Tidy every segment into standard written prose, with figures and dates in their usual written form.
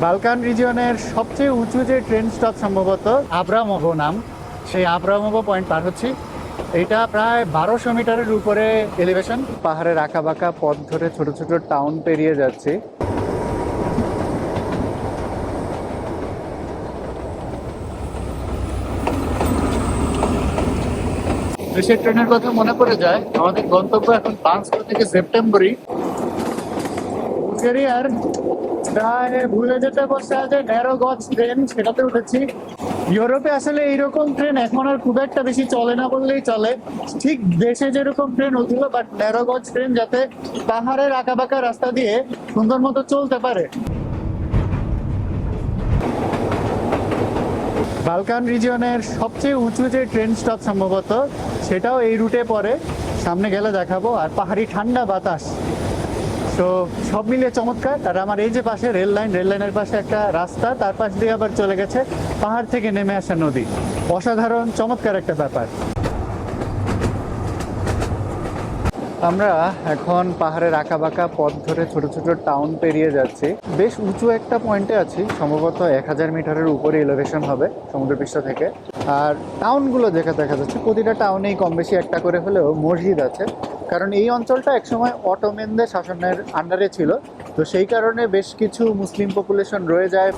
বালকান রিজিয়নের সবচেয়ে উঁচু যে ট্রেন স্টপ সম্ভবত আব্রামোভো নাম, সেই আব্রামোভো পয়েন্ট পার হচ্ছি। এটা প্রায় 1200 মিটারের উপরে এলিভেশন। পাহাড়ের আঁকা বাঁকা পথ ধরে ছোট ছোট টাউন পেরিয়ে যাচ্ছি। দেশের ট্রেনের কথা মনে পড়ে যায়। আমাদের গন্তব্য এখন বাংস্কো থেকে সেপ্টেম্বরই। বুলগেরিয়ার প্রায় ভুলে যেতে বসে আছে ন্যারো গজ ট্রেন, সেটাতে উঠেছি। ইউরোপে আসলে এইরকম ট্রেন এখন আর খুব একটা বেশি চলে না বললেই চলে। ঠিক দেশে যেরকম ট্রেন ওগুলো, বাট ন্যারো গজ ট্রেন যাতে পাহাড়ের আঁকাবাঁকা রাস্তা দিয়ে সুন্দর মতো চলতে পারে। বালকান রিজিয়নের সবচেয়ে উঁচু যে ট্রেন স্টপ সম্ভবত সেটাও এই রুটে পড়ে। সামনে গেলে দেখাবো। আর পাহাড়ি ঠান্ডা বাতাস, তো সব মিলিয়ে চমৎকার। আর আমার এই যে পাশে রেল লাইনের পাশে একটা রাস্তা, তার পাশ দিয়ে আবার চলে গেছে পাহাড় থেকে নেমে আসা নদী। অসাধারণ চমৎকার একটা ব্যাপার। আমরা এখন পাহাড়ের আঁকাবাঁকা পথ ধরে ছোট ছোট টাউন পেরিয়ে যাচ্ছি। বেশ উঁচু একটা পয়েন্টে আছি, সম্ভবত 1000 মিটারের উপরে এলিভেশন হবে সমুদ্রপৃষ্ঠ থেকে। আর টাউনগুলো দেখা যাচ্ছে, প্রতিটা টাউনেই কম বেশি একটা করে হলেও মসজিদ আছে। কারণ এই অঞ্চলটা একসময় অটোমেনদের শাসনের আন্ডারে ছিল, তো সেই কারণে বেশ কিছু মুসলিম পপুলেশন রয়ে যায়।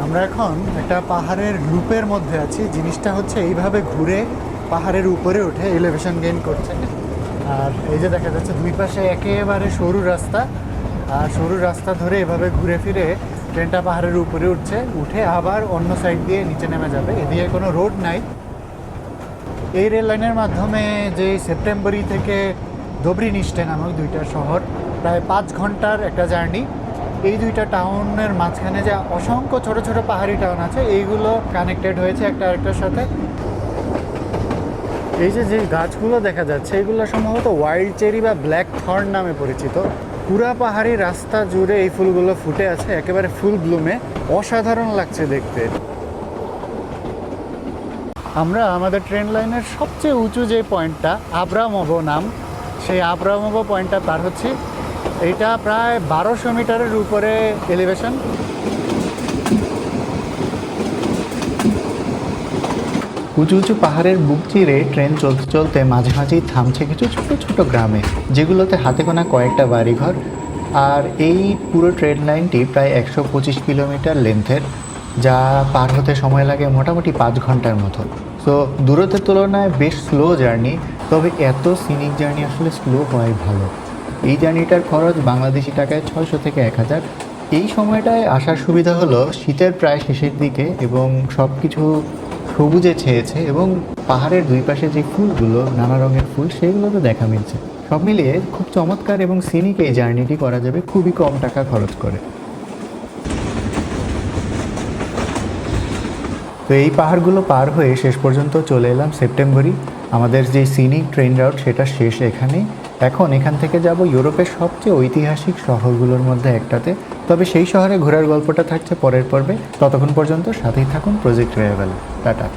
আমরা এখন একটা পাহাড়ের লুপের মধ্যে আছি। জিনিসটা হচ্ছে এইভাবে ঘুরে পাহাড়ের উপরে উঠে এলিভেশন গেইন করছে। আর এই যে দেখা যাচ্ছে দুই পাশে একেবারে সরু রাস্তা, আর সরু রাস্তা ধরে এভাবে ঘুরে ফিরে ট্রেনটা পাহাড়ের উপরে উঠছে, উঠে আবার অন্য সাইড দিয়ে নিচে নেমে যাবে। এদিকে কোনো রোড নাই। এই রেল লাইনের মাধ্যমে যে সেপ্টেম্বরি থেকে দোব্রিনিস্টে নামক দুইটা শহর, প্রায় 5 ঘন্টার একটা জার্নি। এই দুইটা টাউনের মাঝখানে যে অসংখ্য ছোট ছোট পাহাড়ি টাউন আছে, এইগুলো কানেক্টেড হয়েছে একটা আরেকটার সাথে। এই যে যে গাছগুলো দেখা যাচ্ছে, এগুলো সম্ভবত ওয়াইল্ড চেরি বা ব্ল্যাক থর্ন নামে পরিচিত। পুরা পাহাড়ি রাস্তা জুড়ে এই ফুলগুলো ফুটে আছে, একেবারে ফুল ব্লুমে। অসাধারণ লাগছে দেখতে। আমরা আমাদের ট্রেন লাইনের সবচেয়ে উঁচু যে পয়েন্টটা আব্রামোভো নাম, সেই আব্রামোভো পয়েন্টটা পার হচ্ছি। এইটা প্রায় 1200 মিটারের উপরে এলিভেশন। উঁচু উঁচু পাহাড়ের বুক চিরে ট্রেন চলতে চলতে মাঝে মাঝেই থামছে কিছু ছোট ছোট গ্রামে, যেগুলোতে হাতে গোনা কয়েকটা বাড়িঘর। আর এই পুরো ট্রেন লাইনটি প্রায় 125 কিলোমিটার লেন্থের, যা পার হতে সময় লাগে মোটামুটি 5 ঘন্টার মতো। সো দূরত্বের তুলনায় বেশ স্লো জার্নি, তবে এত সিনিক জার্নি আসলে স্লো হওয়াই ভালো। এই জার্নিটার খরচ বাংলাদেশি টাকায় 600 থেকে 1000। এই সময়টায় আসার সুবিধা হলো শীতের প্রায় শেষের দিকে এবং সব কিছু সবুজে ছেয়েছে, এবং পাহাড়ের দুই পাশে যে ফুলগুলো, নানা রঙের ফুল, সেগুলোতে দেখা মিলছে। সব মিলিয়ে খুব চমৎকার এবং সিনিক এই জার্নিটি করা যাবে খুবই কম টাকা খরচ করে। তো এই পাহাড়গুলো পার হয়ে শেষ পর্যন্ত চলে এলাম সেপ্টেম্বরই। আমাদের যে সিনিক ট্রেন রাউট সেটা শেষ এখানেই। এখন এখান থেকে যাব ইউরোপের সবচেয়ে ঐতিহাসিক শহরগুলোর মধ্যে একটাতে। তবে সেই শহরে ঘোরার গল্পটা থাকছে পরের পর্বে। ততক্ষণ পর্যন্ত সাথেই থাকুন প্রজেক্ট ট্রাভেল। টাটা।